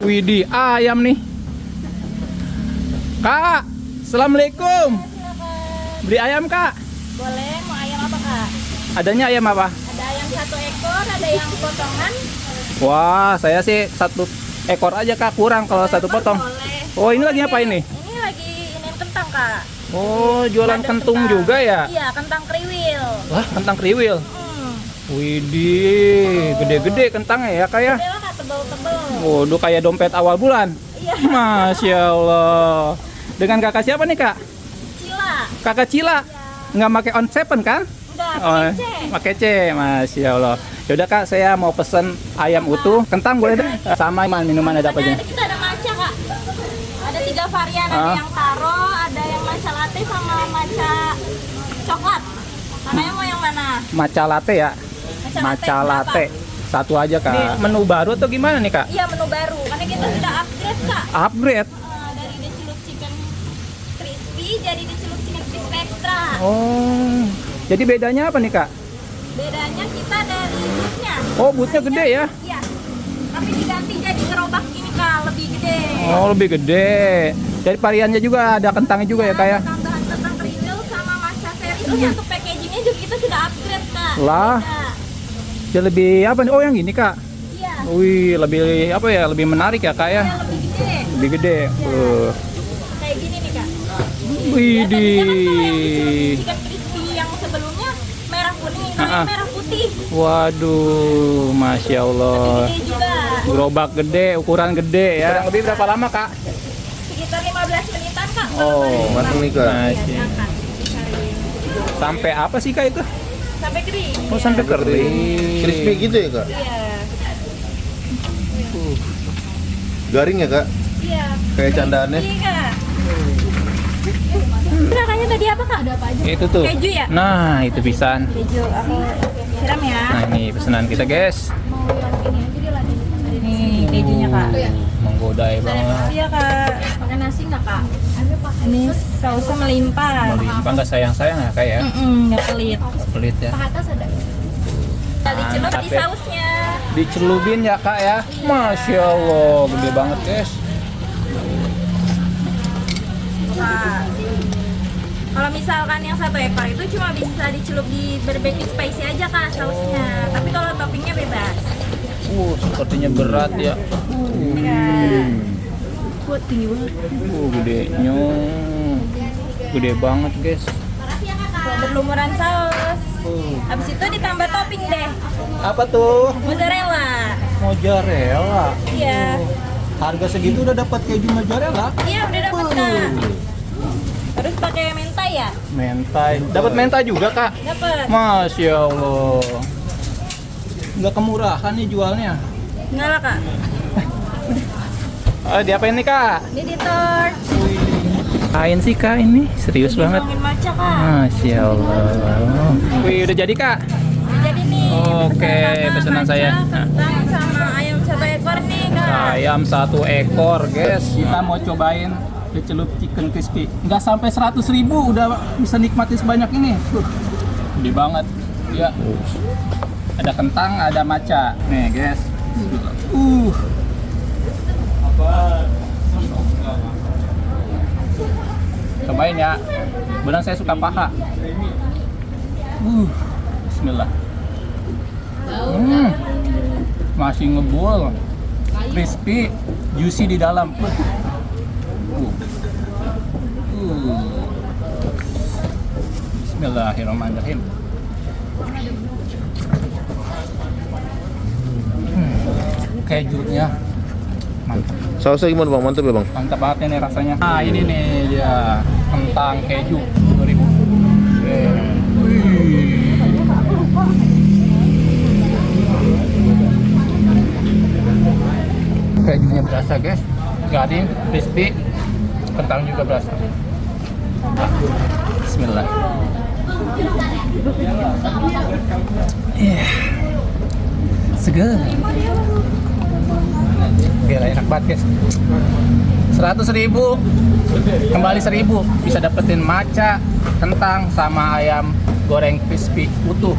Widih, ayam nih. Kak, assalamualaikum. Beli ayam kak? Boleh, mau ayam apa kak? Adanya ayam apa? Ada ayam 1 ekor, ada yang potongan. Wah, saya sih 1 ekor aja kak, kurang kalau 1 potong. Boleh. Oh, ini lagi apa ini? Ini lagi ini kentang kak. Oh, jualan Ada kentung kentang. juga ya? Iya, kentang kriwil. Wah, kentang kriwil. Widih, gede-gede kentangnya ya kak ya? Gede lah kak, tebel-tebel. Waduh, kayak dompet awal bulan. Iya. Masya Allah. Dengan kakak siapa nih kak? Cila. Kakak Cila. Nggak pakai on seven kan? Enggak, Oh, kece. pakai C, Masya Allah. Yaudah kak, saya mau pesen ayam utuh, kentang boleh deh, sama minuman ada apa aja? Kita ada matcha kak. Ada 3 varian, Ah. ada yang taro, ada yang matcha latte sama matcha coklat. Kakaknya mau yang mana? Matcha latte ya? Matcha latte. Satu aja kak. Ini menu baru atau gimana nih kak? Iya, menu baru. Karena kita sudah upgrade kak. Upgrade? Dari dicelup chicken crispy jadi dicelup chicken crispy extra. Oh, jadi bedanya apa nih kak? Bedanya kita dari bootnya. Oh, bootnya gede ya? Iya. Tapi diganti jadi gerobak gini kak, lebih gede. Oh, lebih gede. Dari variannya juga ada kentangnya juga ya kak ya? Tambahan kentang kriwil sama matcha series untuk packagingnya juga kita sudah upgrade kak. Lah. Beda. Dia lebih apa nih? Oh, yang gini kak? Iya. Wih, lebih apa ya? Lebih menarik ya kak ya? Yang lebih gede. Lebih gede. Kayak gini nih kak. Widih. Chicken crispy yang sebelumnya merah kuning, ini Ah, ah. merah putih. Waduh, Masya Allah. Gede juga. Gerobak gede, ukuran gede ya. Kurang lebih berapa lama kak? Sekitar 15 menitan kak. Oh, matang nih, Kak. masih. Sampai apa sih kak itu? Sampai kering. Oh, sampai kering. Crispy gitu ya kak? Iya. Garing ya kak? Iya. Kayak candaannya? Iya kak. Kakaknya tadi apa kak? Ada apa aja? Itu tuh. Keju ya? Nah, itu pisan. Keju. Aku siram ya. Nah, ini pesanan kita guys. Nih kejunya kak. Menggodai banget. Iya kak. Pakai nasi nggak kak? Ini sausnya melimpah. Melimpah nggak sayang-sayang ya kak ya? Nggak pelit. Pelit ya. Tadi celup di Oke. sausnya. Dicelubin ya kak ya. Masya Allah, gede banget guys. Kak. Kalau misalkan yang 1 ekor itu cuma bisa dicelup di barbecue spicy aja kak sausnya. Tapi kalau toppingnya bebas. Sepertinya berat ya. Kuat tinggi banget. Gedenya. Gede banget guys. Berlumuran saus. Habis itu ditambah topping deh. Apa tuh? Mozzarella. Mozzarella. Iya. Harga segitu udah dapat keju mozzarella? Iya udah dapat kak. Terus pakai mentai ya? Mentai. Dapat mentai juga kak? Dapat. Masya Allah. Nggak kemurahan nih jualnya. Enggak lah kak. Diapain nih kak? Ini di torch. Apain sih kak ini? Serius banget. Ngomongin matcha kak. Masya Allah. Wih, udah jadi kak? Jadi nih. Oke, pesanan matcha, saya. Kentang sama ayam 1 ekor nih kak. Ayam 1 ekor guys. Kita mau cobain dicelup chicken crispy. Nggak sampai 100.000 udah bisa nikmati sebanyak ini. Gede banget. Ya. Ada kentang, ada matcha. Nih guys. Cobain ya. Benar saya suka paha. Bismillah. Masih ngebul. Crispy, juicy di dalam. Bismillahirrahmanirrahim. Kejunya mantap. Sausnya gimana bang? Mantap ya bang? Mantap banget ini rasanya. Nah, ini nih dia kentang keju 2000. Kejunya berasa guys, garing, crispy, kentang juga berasa. Bismillah. Seger. Gila enak banget guys. 100.000 kembali 1.000 bisa dapetin matcha, kentang sama ayam goreng crispy utuh.